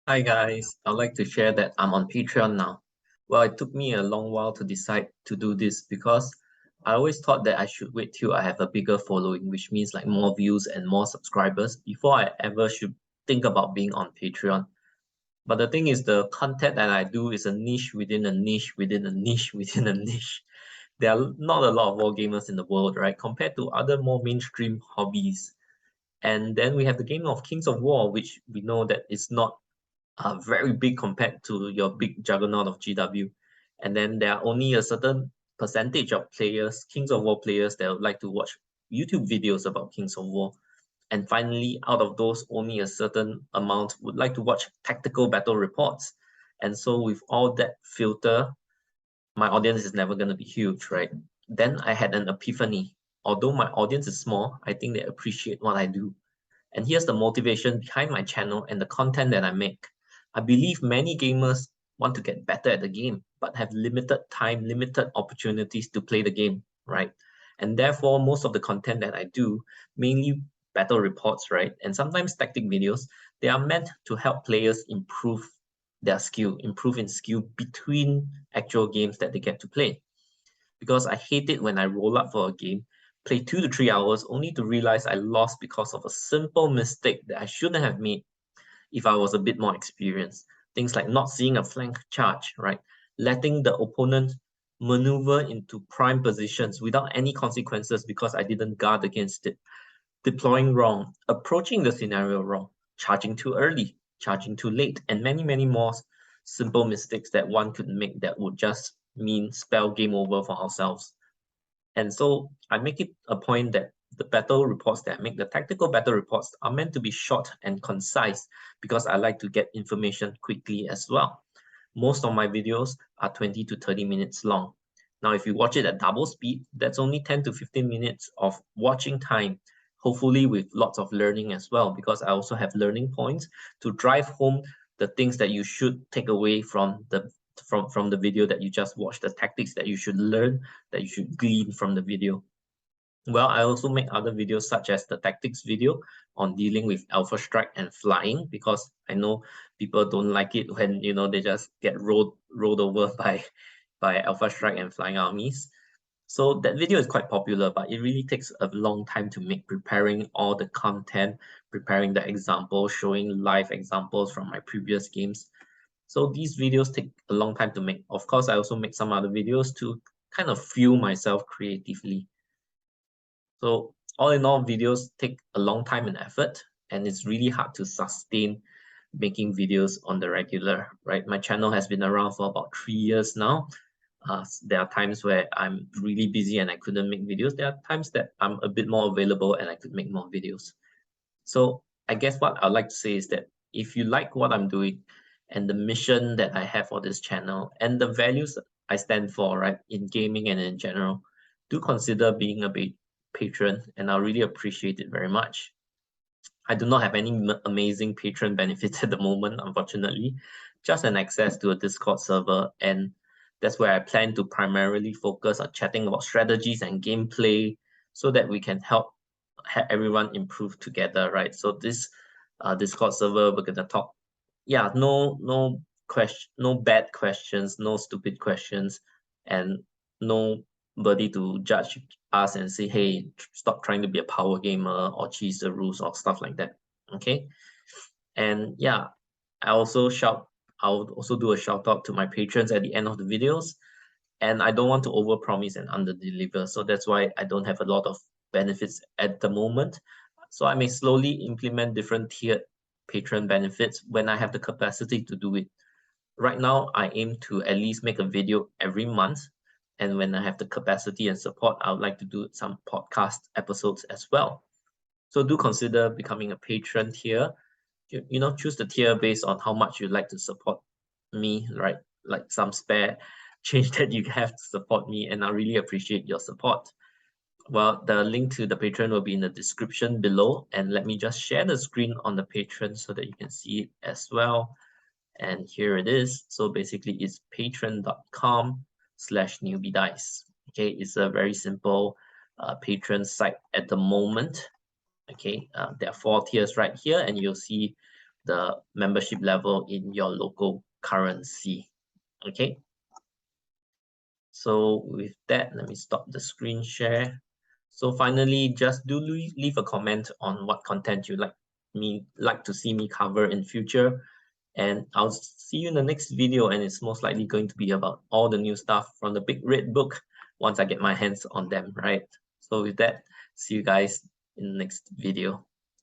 Hi guys, I'd like to share that I'm on Patreon now. Well, it took me a long while to decide to do this because I always thought that I should wait till I have a bigger following, which means like more views and more subscribers before I ever should think about being on Patreon. But the thing is, the content that I do is a niche within a niche within a niche within a niche. There are not a lot of war gamers in the world, right? Compared to other more mainstream hobbies. And then we have the game of Kings of War, which we know that it's not very big compared to your big juggernaut of GW. And then there are only a certain percentage of players, Kings of War players, that would like to watch YouTube videos about Kings of War. And finally, out of those, only a certain amount would like to watch tactical battle reports. And so with all that filter, my audience is never going to be huge, right? Then I had an epiphany. Although my audience is small, I think they appreciate what I do. And here's the motivation behind my channel and the content that I make. I believe many gamers want to get better at the game, but have limited time, limited opportunities to play the game, right? And therefore, most of the content that I do, mainly battle reports, right? And sometimes tactic videos, they are meant to help players improve their skill, improve in skill between actual games that they get to play. Because I hate it when I roll up for a game, play 2 to 3 hours, only to realize I lost because of a simple mistake that I shouldn't have made if I was a bit more experienced. Things like not seeing a flank charge, right? Letting the opponent maneuver into prime positions without any consequences because I didn't guard against it. Deploying wrong, approaching the scenario wrong, charging too early, charging too late, and many, many more simple mistakes that one could make that would just mean spell game over for ourselves. And so I make it a point that the battle reports that I make, the tactical battle reports, are meant to be short and concise because I like to get information quickly as well. Most of my videos are 20 to 30 minutes long. Now, if you watch it at double speed, that's only 10 to 15 minutes of watching time, hopefully with lots of learning as well, because I also have learning points to drive home the things that you should take away from the video that you just watched, the tactics that you should learn, that you should glean from the video. Well, I also make other videos such as the tactics video on dealing with Alpha Strike and flying, because I know people don't like it when they just get rolled over by Alpha Strike and flying armies. So that video is quite popular, but it really takes a long time to make, preparing all the content, preparing the examples, showing live examples from my previous games. So these videos take a long time to make. Of course, I also make some other videos to kind of fuel myself creatively. So all in all, videos take a long time and effort, and it's really hard to sustain making videos on the regular, right? My channel has been around for about 3 years now. There are times where I'm really busy and I couldn't make videos. There are times that I'm a bit more available and I could make more videos. So I guess what I'd like to say is that if you like what I'm doing and the mission that I have for this channel and the values I stand for, right, in gaming and in general, do consider being a patron, and I'll really appreciate it very much. I do not have any amazing patron benefits at the moment, unfortunately, just an access to a Discord server, and that's where I plan to primarily focus on chatting about strategies and gameplay so that we can help everyone improve together, right? So this Discord server, we're gonna talk, yeah, no bad questions, no stupid questions, and nobody to judge us and say, hey, stop trying to be a power gamer or cheese the rules or stuff like that. Okay. And yeah, I'll also do a shout out to my patrons at the end of the videos. And I don't want to overpromise and underdeliver. So that's why I don't have a lot of benefits at the moment. So I may slowly implement different tiered patron benefits when I have the capacity to do it. Right now, I aim to at least make a video every month. And when I have the capacity and support, I would like to do some podcast episodes as well. So do consider becoming a patron tier. Choose the tier based on how much you'd like to support me, right? Like some spare change that you have to support me, and I really appreciate your support. Well, the link to the Patreon will be in the description below, and let me just share the screen on the Patreon so that you can see it as well. And here it is. So basically it's patreon.com/newbiedice. Okay, it's a very simple Patreon site at the moment. Okay, there are 4 tiers right here, and you'll see the membership level in your local currency. Okay. So with that, let me stop the screen share. So finally, just do leave a comment on what content you'd like to see me cover in future. And I'll see you in the next video, and it's most likely going to be about all the new stuff from the big red book once I get my hands on them, right? So with that, see you guys in the next video.